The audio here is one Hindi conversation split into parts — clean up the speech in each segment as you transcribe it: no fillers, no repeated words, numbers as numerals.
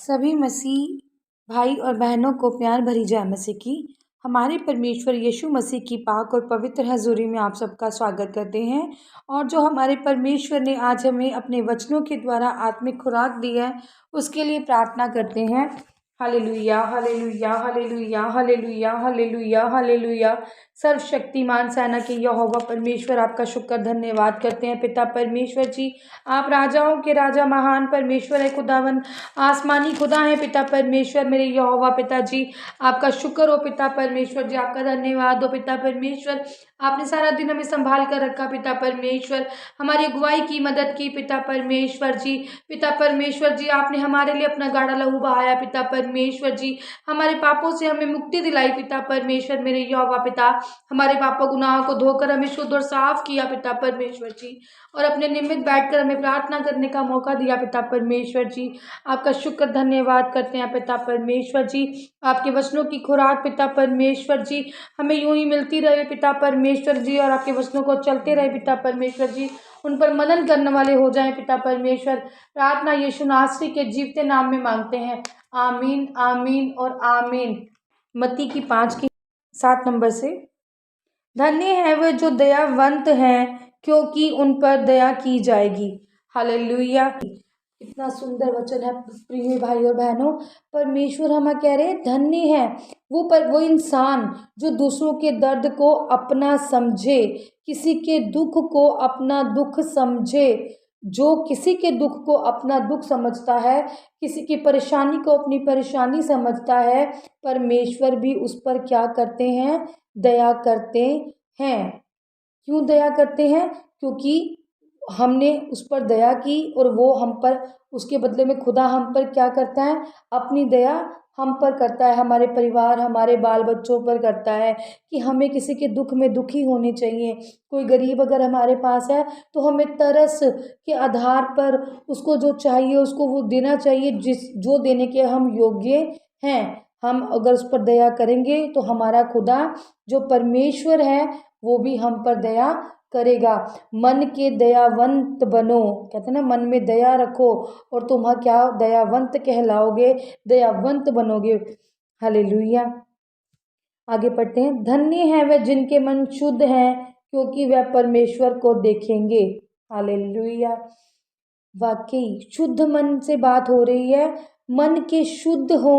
सभी मसीह भाई और बहनों को प्यार भरी जय मसीह की। हमारे परमेश्वर यीशु मसीह की पाक और पवित्र हजूरी में आप सबका स्वागत करते हैं। और जो हमारे परमेश्वर ने आज हमें अपने वचनों के द्वारा आत्मिक खुराक दी है, उसके लिए प्रार्थना करते हैं। Hallelujah hallelujah hallelujah hallelujah hallelujah hallelujah. सर्वशक्तिमान सेना के यहोवा परमेश्वर, आपका शुक्र धन्यवाद करते हैं पिता परमेश्वर जी। आप राजाओं के राजा, महान परमेश्वर है खुदावन, आसमानी खुदा है पिता परमेश्वर। मेरे यहोवा पिता जी, आपका शुक्र हो पिता परमेश्वर जी, आपका धन्यवाद हो पिता परमेश्वर। आपने सारा दिन हमें संभाल कर रखा पिता परमेश्वर, हमारी अगुवाई की, मदद की पिता परमेश्वर जी। पिता परमेश्वर जी, आपने हमारे लिए अपना गाढ़ा लहू बहाया पिता परमेश्वर जी, हमारे पापों से हमें मुक्ति दिलाई पिता परमेश्वर। मेरे यहोवा पिता, हमारे पापों गुनाहों को धोकर हमें शुद्ध और साफ किया पिता परमेश्वर जी, और अपने निमित्त बैठकर हमें प्रार्थना करने का मौका दिया पिता परमेश्वर जी। आपका शुक्र धन्यवाद करते हैं पिता परमेश्वर जी। आपके वचनों की खुराक पिता परमेश्वर जी हमें यूं ही मिलती रहे पिता परमेश्वर जी, और आपके वचनों को चलते रहे पिता परमेश्वर जी, उन पर मनन करने वाले हो जाएं पिता परमेश्वर। प्रार्थना यीशु नासरी के जीवते नाम में मांगते हैं, आमीन आमीन और आमीन। मत्ती की 5:7 नंबर से। धन्य है वह जो दयावंत हैं, क्योंकि उन पर दया की जाएगी। हालेलुया। इतना सुंदर वचन है प्रिय भाई और बहनों। परमेश्वर हमें कह रहे हैं धन्य है वो इंसान जो दूसरों के दर्द को अपना समझे, किसी के दुख को अपना दुख समझे। जो किसी के दुख को अपना दुख समझता है, किसी की परेशानी को अपनी परेशानी समझता है, परमेश्वर भी उस पर क्या करते हैं? दया करते हैं। क्यों दया करते हैं? क्योंकि हमने उस पर दया की और वो हम पर, उसके बदले में खुदा हम पर क्या करता है? अपनी दया हम पर करता है, हमारे परिवार, हमारे बाल बच्चों पर करता है कि हमें किसी के दुख में दुखी होने चाहिए। कोई गरीब अगर हमारे पास है तो हमें तरस के आधार पर उसको जो चाहिए उसको वो देना चाहिए, जो देने के हम योग्य हैं। हम अगर उस पर दया करेंगे तो हमारा खुदा जो परमेश्वर है वो भी हम पर दया करेगा। मन के दयावंत बनो, कहते हैं ना, मन में दया रखो और तुम क्या दयावंत कहलाओगे, दयावंत बनोगे। हालेलुया। आगे पढ़ते हैं। धन्य है वह जिनके मन शुद्ध हैं, क्योंकि वह परमेश्वर को देखेंगे। हालेलुया। वाकई शुद्ध मन से बात हो रही है। मन के शुद्ध हो,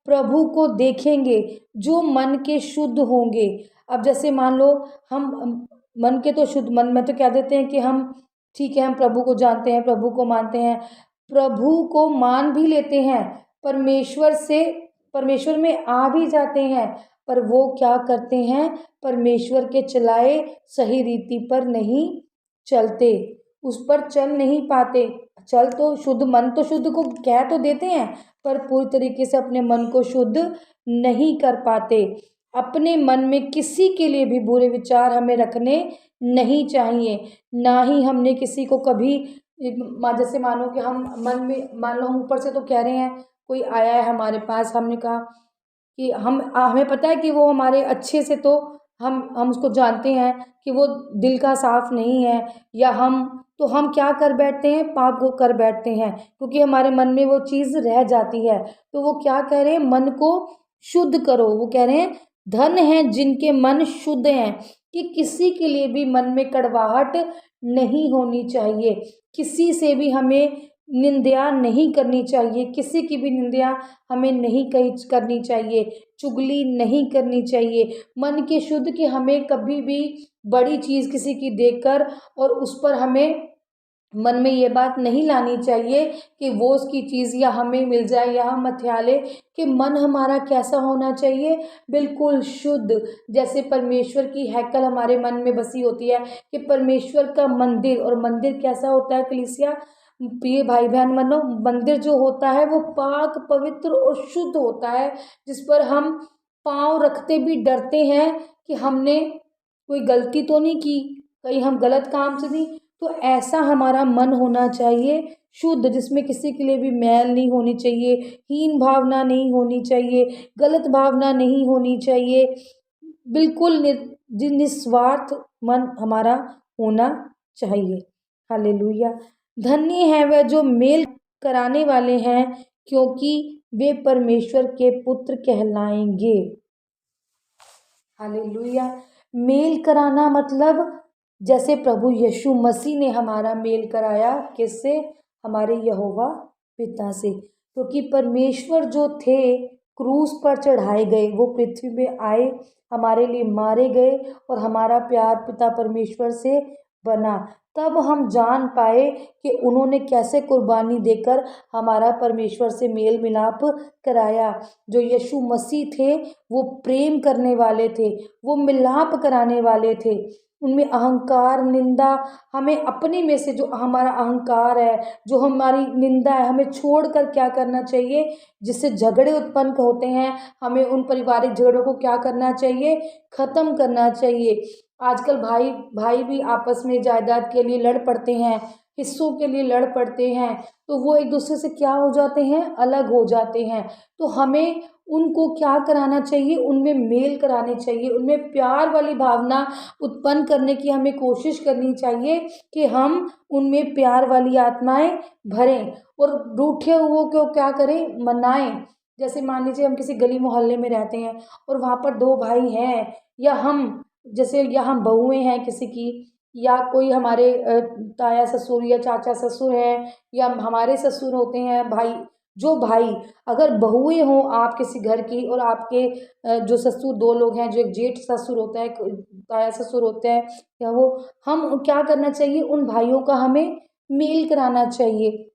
प्रभु को देखेंगे। जो मन के शुद्ध होंगे, अब जैसे मान लो हम मन के तो शुद्ध, मन में तो कह देते हैं कि हम ठीक है, हम प्रभु को जानते हैं, प्रभु को मानते हैं, प्रभु को मान भी लेते हैं, परमेश्वर में आ भी जाते हैं, पर वो क्या करते हैं? परमेश्वर के चलाए सही रीति पर नहीं चलते, उस पर चल नहीं पाते। चल तो शुद्ध, मन तो शुद्ध को कह तो देते हैं, पर पूरी तरीके से अपने मन को शुद्ध नहीं कर पाते। अपने मन में किसी के लिए भी बुरे विचार हमें रखने नहीं चाहिए। ना ही हमने किसी को कभी, जैसे मानो कि हम मन में, मान लो हम ऊपर से तो कह रहे हैं, कोई आया है हमारे पास, हमने कहा कि हमें पता है कि वो हमारे अच्छे से, तो हम उसको जानते हैं कि वो दिल का साफ नहीं है, या हम क्या कर बैठते हैं? पाप को कर बैठते हैं, क्योंकि हमारे मन में वो चीज़ रह जाती है। तो वो क्या कह रहे हैं? मन को शुद्ध करो। वो कह रहे हैं धन है जिनके मन शुद्ध हैं, कि किसी के लिए भी मन में कड़वाहट नहीं होनी चाहिए, किसी से भी हमें निंदा नहीं करनी चाहिए, किसी की भी निंदा हमें नहीं करनी चाहिए, चुगली नहीं करनी चाहिए। मन के शुद्ध कि हमें कभी भी बड़ी चीज़ किसी की देखकर और उस पर हमें मन में ये बात नहीं लानी चाहिए कि वो उसकी चीज़ या हमें मिल जाए या हम हथिया लें। कि मन हमारा कैसा होना चाहिए? बिल्कुल शुद्ध। जैसे परमेश्वर की हैकल हमारे मन में बसी होती है, कि परमेश्वर का मंदिर, और मंदिर कैसा होता है कलीसिया? प्रिय भाई बहन बनो, मंदिर जो होता है वो पाक पवित्र और शुद्ध होता है, जिस पर हम पाँव रखते भी डरते हैं कि हमने कोई गलती तो नहीं की, कहीं हम गलत काम से नहीं। तो ऐसा हमारा मन होना चाहिए शुद्ध, जिसमें किसी के लिए भी मैल नहीं होनी चाहिए, हीन भावना नहीं होनी चाहिए, गलत भावना नहीं होनी चाहिए, बिल्कुल निस्वार्थ मन हमारा होना चाहिए। हालेलुया। धन्य है वह जो मेल कराने वाले हैं, क्योंकि वे परमेश्वर के पुत्र कहलाएंगे। हालेलुया। मेल कराना मतलब जैसे प्रभु यीशु मसीह ने हमारा मेल कराया, किससे? हमारे यहोवा पिता से। क्योंकि परमेश्वर जो थे क्रूस पर चढ़ाए गए, वो पृथ्वी में आए, हमारे लिए मारे गए और हमारा प्यार पिता परमेश्वर से बना। तब हम जान पाए कि उन्होंने कैसे कुर्बानी देकर हमारा परमेश्वर से मेल मिलाप कराया। जो यीशु मसीह थे वो प्रेम करने वाले थे, वो मिलाप कराने वाले थे। उनमें अहंकार, निंदा, हमें अपने में से जो हमारा अहंकार है, जो हमारी निंदा है, हमें छोड़कर क्या करना चाहिए? जिससे झगड़े उत्पन्न होते हैं, हमें उन पारिवारिक झगड़ों को क्या करना चाहिए? खत्म करना चाहिए। आजकल भाई भाई भी आपस में जायदाद के लिए लड़ पड़ते हैं, हिस्सों के लिए लड़ पड़ते हैं, तो वो एक दूसरे से क्या हो जाते हैं? अलग हो जाते हैं। तो हमें उनको क्या कराना चाहिए? उनमें मेल कराने चाहिए, उनमें प्यार वाली भावना उत्पन्न करने की हमें कोशिश करनी चाहिए कि हम उनमें प्यार वाली आत्माएं भरें और रूठे हुओं को क्या करें? मनाएं। जैसे मान लीजिए हम किसी गली मोहल्ले में रहते हैं और वहाँ पर दो भाई हैं, या हम जैसे या हम बहुएं हैं किसी की, या कोई हमारे ताया ससुर या चाचा ससुर हैं, या हमारे ससुर होते हैं भाई। जो भाई अगर बहुएं हों आप किसी घर की, और आपके जो ससुर दो लोग हैं, जो एक जेठ ससुर होता है, ताया ससुर होते हैं, या वो, हम क्या करना चाहिए? उन भाइयों का हमें मेल कराना चाहिए।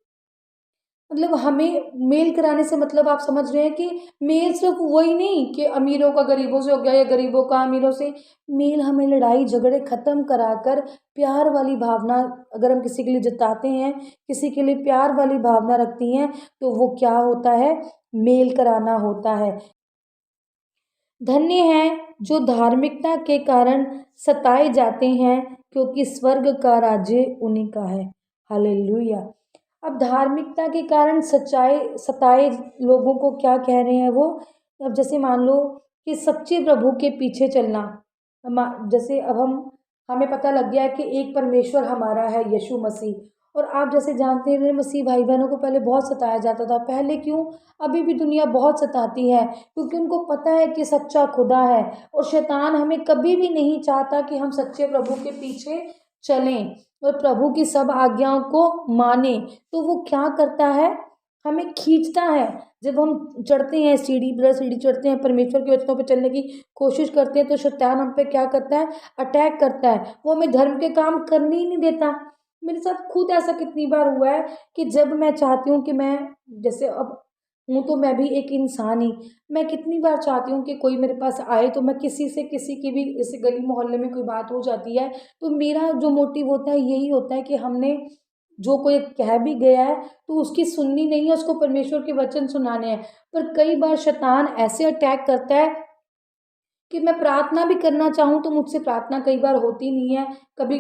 मतलब हमें मेल कराने से मतलब आप समझ रहे हैं कि मेल सिर्फ वही नहीं कि अमीरों का गरीबों से हो गया या गरीबों का अमीरों से। मेल हमें लड़ाई झगड़े खत्म कराकर प्यार वाली भावना, अगर हम किसी के लिए जताते हैं, किसी के लिए प्यार वाली भावना रखती हैं, तो वो क्या होता है? मेल कराना होता है। धन्य हैं जो धार्मिकता के कारण सताए जाते हैं, क्योंकि स्वर्ग का राज्य उन्हीं का है। हालेलुया। अब धार्मिकता के कारण सच्चाई सताए लोगों को क्या कह रहे हैं वो? अब जैसे मान लो कि सच्चे प्रभु के पीछे चलना। जैसे अब हमें पता लग गया है कि एक परमेश्वर हमारा है, यीशु मसीह। और आप जैसे जानते हैं, मेरे मसीह भाई बहनों को पहले बहुत सताया जाता था। पहले क्यों? अभी भी दुनिया बहुत सताती है, क्योंकि उनको पता है कि सच्चा खुदा है। और शैतान हमें कभी भी नहीं चाहता कि हम सच्चे प्रभु के पीछे चलें और प्रभु की सब आज्ञाओं को माने। तो वो क्या करता है? हमें खींचता है। जब हम चढ़ते हैं सीढ़ी दर सीढ़ी चढ़ते हैं, परमेश्वर के वचनों पे चलने की कोशिश करते हैं, तो शैतान हम पे क्या करता है? अटैक करता है। वो हमें धर्म के काम करने ही नहीं देता। मेरे साथ खुद ऐसा कितनी बार हुआ है कि जब मैं चाहती हूँ कि मैं, जैसे अब हूँ तो मैं भी एक इंसान ही, मैं कितनी बार चाहती हूँ कि कोई मेरे पास आए, तो मैं किसी से किसी की भी, जैसे गली मोहल्ले में कोई बात हो जाती है, तो मेरा जो मोटिव होता है यही होता है कि हमने जो कोई कह भी गया है तो उसकी सुननी नहीं है, उसको परमेश्वर के वचन सुनाने हैं। पर कई बार शैतान ऐसे अटैक करता है कि मैं प्रार्थना भी करना चाहूँ तो मुझसे प्रार्थना कई बार होती नहीं है। कभी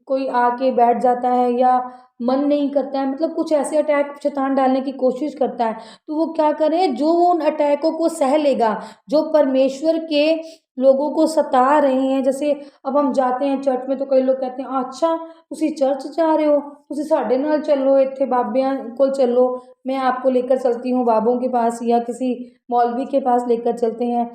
कोई आके बैठ जाता है, या मन नहीं करता है, मतलब कुछ ऐसे अटैक शैतान डालने की कोशिश करता है। तो वो क्या करें? जो वो उन अटैकों को सह लेगा, जो परमेश्वर के लोगों को सता रहे हैं। जैसे अब हम जाते हैं चर्च में, तो कई लोग कहते हैं, अच्छा तुसी चर्च जा रहे हो, तुसी साढ़े नाल चलो, इत्थे बाबियां को चलो, मैं आपको लेकर चलती हूँ बाबों के पास, या किसी मौलवी के पास लेकर चलते हैं।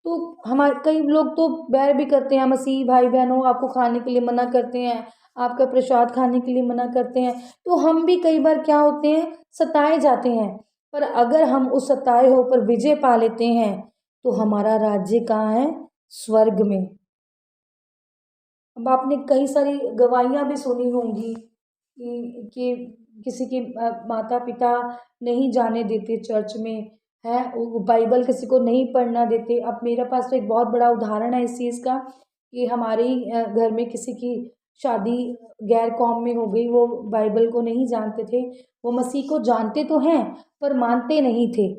तो हमारे कई लोग तो बैर भी करते हैं, मसीह भाई बहनों आपको खाने के लिए मना करते हैं, आपका प्रसाद खाने के लिए मना करते हैं। तो हम भी कई बार क्या होते हैं? सताए जाते हैं। पर अगर हम उस सताए हो पर विजय पा लेते हैं, तो हमारा राज्य कहाँ है? स्वर्ग में। अब आपने कई सारी गवाहियाँ भी सुनी होंगी कि किसी के माता पिता नहीं जाने देते चर्च में, है वो बाइबल किसी को नहीं पढ़ना देते। अब मेरे पास तो एक बहुत बड़ा उदाहरण है इस चीज़ का, कि हमारे ही घर में किसी की शादी गैर कौम में हो गई। वो बाइबल को नहीं जानते थे, वो मसीह को जानते तो हैं पर मानते नहीं थे।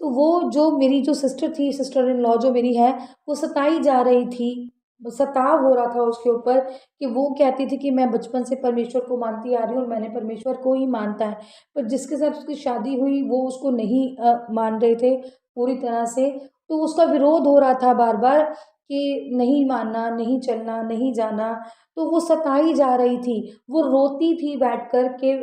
तो वो जो मेरी जो सिस्टर थी, सिस्टर इन लॉ जो मेरी है, वो सताई जा रही थी, सताव हो रहा था उसके ऊपर, कि वो कहती थी कि मैं बचपन से परमेश्वर को मानती आ रही हूँ और मैंने परमेश्वर को ही मानता है। पर जिसके साथ उसकी शादी हुई वो उसको नहीं मान रहे थे पूरी तरह से। तो उसका विरोध हो रहा था बार बार कि नहीं मानना, नहीं चलना, नहीं जाना। तो वो सताई जा रही थी, वो रोती थी बैठ कर के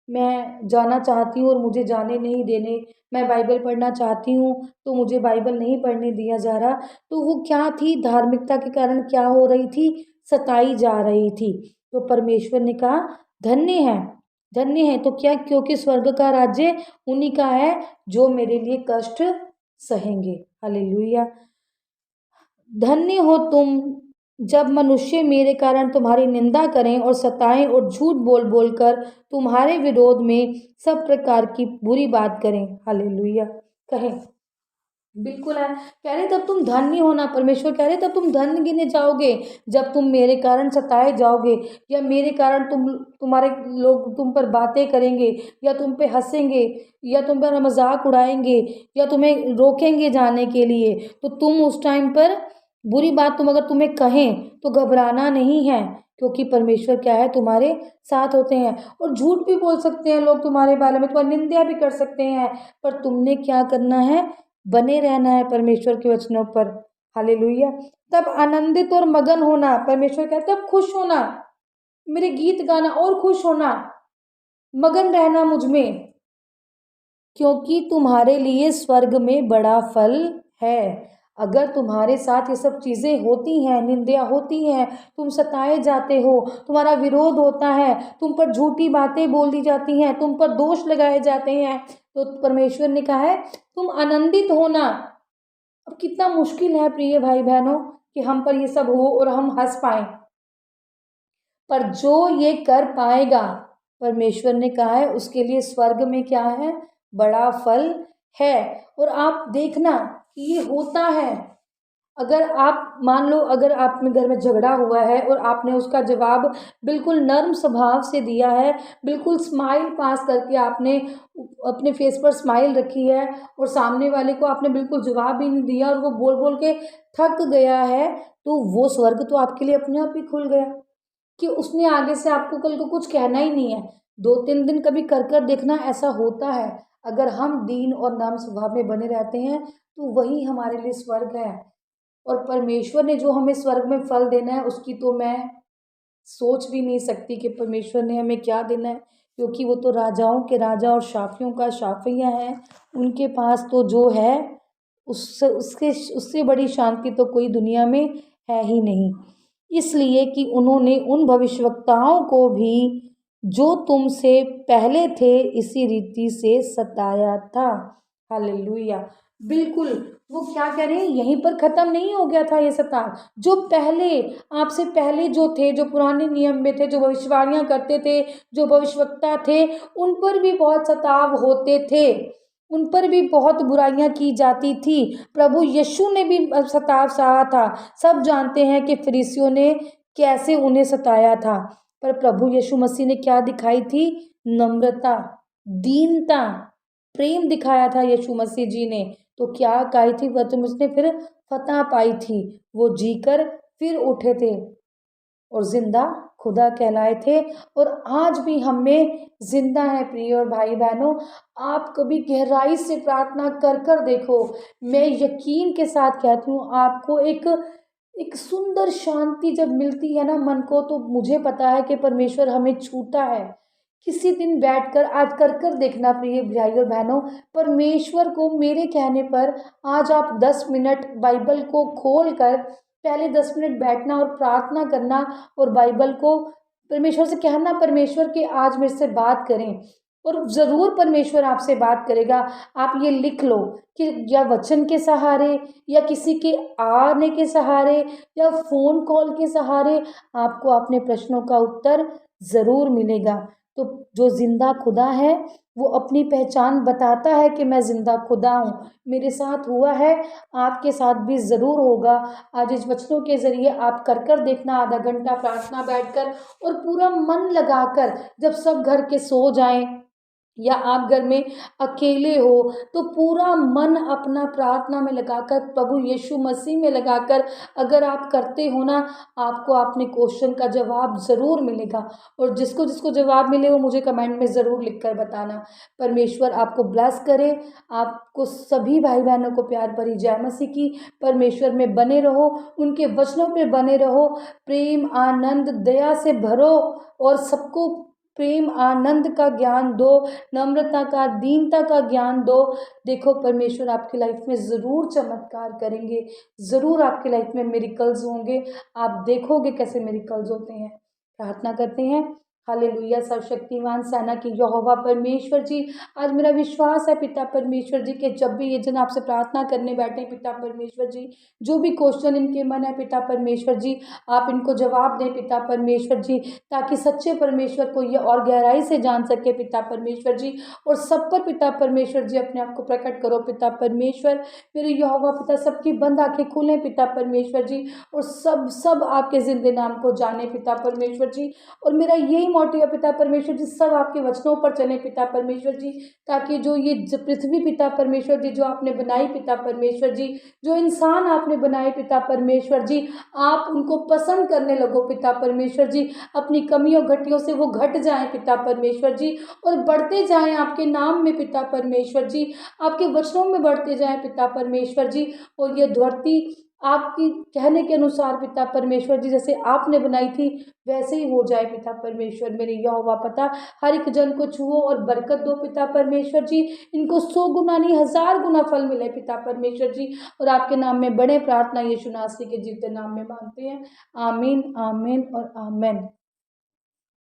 मैं जाना चाहती हूँ और मुझे जाने नहीं देने, मैं बाइबल पढ़ना चाहती हूँ तो मुझे बाइबल नहीं पढ़ने दिया जा रहा। तो वो क्या थी, धार्मिकता के कारण क्या हो रही थी, सताई जा रही थी। तो परमेश्वर ने कहा धन्य है, धन्य है। तो क्या, क्योंकि स्वर्ग का राज्य उन्हीं का है जो मेरे लिए कष्ट सहेंगे। हालेलुया। धन्य हो तुम जब मनुष्य मेरे कारण तुम्हारी निंदा करें और सताएं और झूठ बोल बोल कर तुम्हारे विरोध में सब प्रकार की बुरी बात करें। हालेलुया। कहें बिल्कुल है, कह रहे तब तुम धन्य होना। परमेश्वर कह रहे तब तुम धन्य गिने जाओगे जब तुम मेरे कारण सताए जाओगे, या मेरे कारण तुम्हारे लोग तुम पर बातें करेंगे, या तुम पे हंसेंगे, या तुम पर मजाक उड़ाएंगे, या तुम्हें रोकेंगे जाने के लिए। तो तुम उस टाइम पर बुरी बात तुम अगर तुम्हें कहें तो घबराना नहीं है, क्योंकि परमेश्वर क्या है, तुम्हारे साथ होते हैं। और झूठ भी बोल सकते हैं लोग तुम्हारे बारे में, तुम्हारी निंदा भी कर सकते हैं, पर तुमने क्या करना है, बने रहना है परमेश्वर के वचनों पर। हालेलुया। तब आनंदित और मगन होना, परमेश्वर कहता है तब खुश होना, मेरे गीत गाना और खुश होना, मगन रहना मुझ में, क्योंकि तुम्हारे लिए स्वर्ग में बड़ा फल है। अगर तुम्हारे साथ ये सब चीज़ें होती हैं, निंदा होती हैं, तुम सताए जाते हो, तुम्हारा विरोध होता है, तुम पर झूठी बातें बोल दी जाती हैं, तुम पर दोष लगाए जाते हैं, तो परमेश्वर ने कहा है तुम आनंदित होना। अब कितना मुश्किल है प्रिय भाई बहनों कि हम पर ये सब हो और हम हंस पाए, पर जो ये कर पाएगा, परमेश्वर ने कहा है उसके लिए स्वर्ग में क्या है, बड़ा फल है। और आप देखना कि ये होता है। अगर आप मान लो, अगर आप में घर में झगड़ा हुआ है और आपने उसका जवाब बिल्कुल नर्म स्वभाव से दिया है, बिल्कुल स्माइल पास करके आपने अपने फेस पर स्माइल रखी है, और सामने वाले को आपने बिल्कुल जवाब भी नहीं दिया और वो बोल बोल के थक गया है, तो वो स्वर्ग तो आपके लिए अपने आप ही खुल गया कि उसने आगे से आपको कल को कुछ कहना ही नहीं है। 2-3 दिन कभी कर देखना, ऐसा होता है। अगर हम दीन और नर्म स्वभाव में बने रहते हैं तो वही हमारे लिए स्वर्ग है। और परमेश्वर ने जो हमें स्वर्ग में फल देना है उसकी तो मैं सोच भी नहीं सकती कि परमेश्वर ने हमें क्या देना है, क्योंकि वो तो राजाओं के राजा और शाफियों का शाफिया है। उनके पास तो जो है उससे बड़ी शांति तो कोई दुनिया में है ही नहीं। इसलिए कि उन्होंने उन भविष्यवक्ताओं को भी जो तुमसे पहले थे इसी रीति से सताया था। हालेलुया। बिल्कुल, वो क्या कह रहे हैं, यहीं पर खत्म नहीं हो गया था ये सताव। जो पहले, आपसे पहले जो थे, जो पुराने नियम में थे, जो भविष्यवाणियां करते थे, जो भविष्यवक्ता थे, उन पर भी बहुत सताव होते थे, उन पर भी बहुत बुराइयां की जाती थी। प्रभु यीशु ने भी सताव सहा था। सब जानते हैं कि फरीसियों ने कैसे उन्हें सताया था, पर प्रभु यीशु मसीह ने क्या दिखाई थी, नम्रता, दीनता, प्रेम दिखाया था यीशु मसीह जी ने। तो क्या कही थी वह, तुम उसने फिर फतह पाई थी, वो जीकर फिर उठे थे और जिंदा खुदा कहलाए थे, और आज भी हम में जिंदा है। प्रिय और भाई बहनों, आप कभी गहराई से प्रार्थना कर कर देखो, मैं यकीन के साथ कहती हूँ आपको एक एक सुंदर शांति जब मिलती है ना मन को, तो मुझे पता है कि परमेश्वर हमें छूता है। किसी दिन बैठकर आज कर कर देखना प्रिय भाई और बहनों, परमेश्वर को मेरे कहने पर आज आप 10 मिनट बाइबल को खोल कर पहले 10 मिनट बैठना और प्रार्थना करना, और बाइबल को परमेश्वर से कहना, परमेश्वर के आज मेरे से बात करें। और ज़रूर परमेश्वर आपसे बात करेगा। आप ये लिख लो कि या वचन के सहारे, या किसी के आने के सहारे, या फ़ोन कॉल के सहारे आपको अपने प्रश्नों का उत्तर ज़रूर मिलेगा। तो जो ज़िंदा खुदा है वो अपनी पहचान बताता है कि मैं ज़िंदा खुदा हूँ, मेरे साथ हुआ है, आपके साथ भी ज़रूर होगा। आज इस वचनों के ज़रिए आप कर कर देखना, आधा घंटा प्रार्थना बैठकर और पूरा मन लगाकर, जब सब घर के सो जाएं या आप घर में अकेले हो, तो पूरा मन अपना प्रार्थना में लगाकर, प्रभु यीशु मसीह में लगाकर अगर आप करते हो ना, आपको अपने क्वेश्चन का जवाब ज़रूर मिलेगा। और जिसको जिसको जवाब मिले वो मुझे कमेंट में ज़रूर लिख कर बताना। परमेश्वर आपको ब्लेस करे। आपको सभी भाई बहनों को प्यार भरी जय मसीह की। परमेश्वर में बने रहो, उनके वचनों पे बने रहो, प्रेम आनंद दया से भरो, और सबको प्रेम आनंद का ज्ञान दो, नम्रता का, दीनता का ज्ञान दो। देखो परमेश्वर आपकी लाइफ में ज़रूर चमत्कार करेंगे, ज़रूर आपकी लाइफ में मिरेकल्स होंगे। आप देखोगे कैसे मिरेकल्स होते हैं। प्रार्थना करते हैं। हालेलुया। सर्वशक्तिमान सेना की यहोवा परमेश्वर जी, आज मेरा विश्वास है पिता परमेश्वर जी के जब भी ये जन आपसे प्रार्थना करने बैठे पिता परमेश्वर जी, जो भी क्वेश्चन इनके मन है पिता परमेश्वर जी, आप इनको जवाब दें पिता परमेश्वर जी, ताकि सच्चे परमेश्वर को ये और गहराई से जान सके पिता परमेश्वर जी। और सब पर पिता परमेश्वर जी अपने आप को प्रकट करो पिता परमेश्वर। मेरे यहोवा पिता, सबकी बंद आंखें खोलें पिता परमेश्वर जी, और सब सब आपके जिंदे नाम को जाने पिता परमेश्वर जी। और मेरा यही मोटिव है पिता परमेश्वर जी, सब आपके वचनों पर चले पिता परमेश्वर जी, ताकि जो ये पृथ्वी पिता परमेश्वर जी जो आपने बनाई पिता परमेश्वर जी, जो इंसान आपने बनाए पिता परमेश्वर जी, आप उनको पसंद करने लगो पिता परमेश्वर जी। अपनी कमियों घटियों से वो घट जाएं पिता परमेश्वर जी, और बढ़ते जाएं आपके नाम में पिता परमेश्वर जी, आपके वचनों में बढ़ते जाएं पिता परमेश्वर जी। और ये धरती आपकी कहने के अनुसार पिता परमेश्वर जी जैसे आपने बनाई थी वैसे ही हो जाए पिता परमेश्वर। मेरे यहोवा पता, हर एक जन को छुओ और बरकत दो पिता परमेश्वर जी, इनको 100 गुना नहीं 1000 गुना फल मिले पिता परमेश्वर जी। और आपके नाम में बड़े प्रार्थना यीशु नासरी के जीते नाम में मांगते हैं। आमीन, आमीन और आमेन।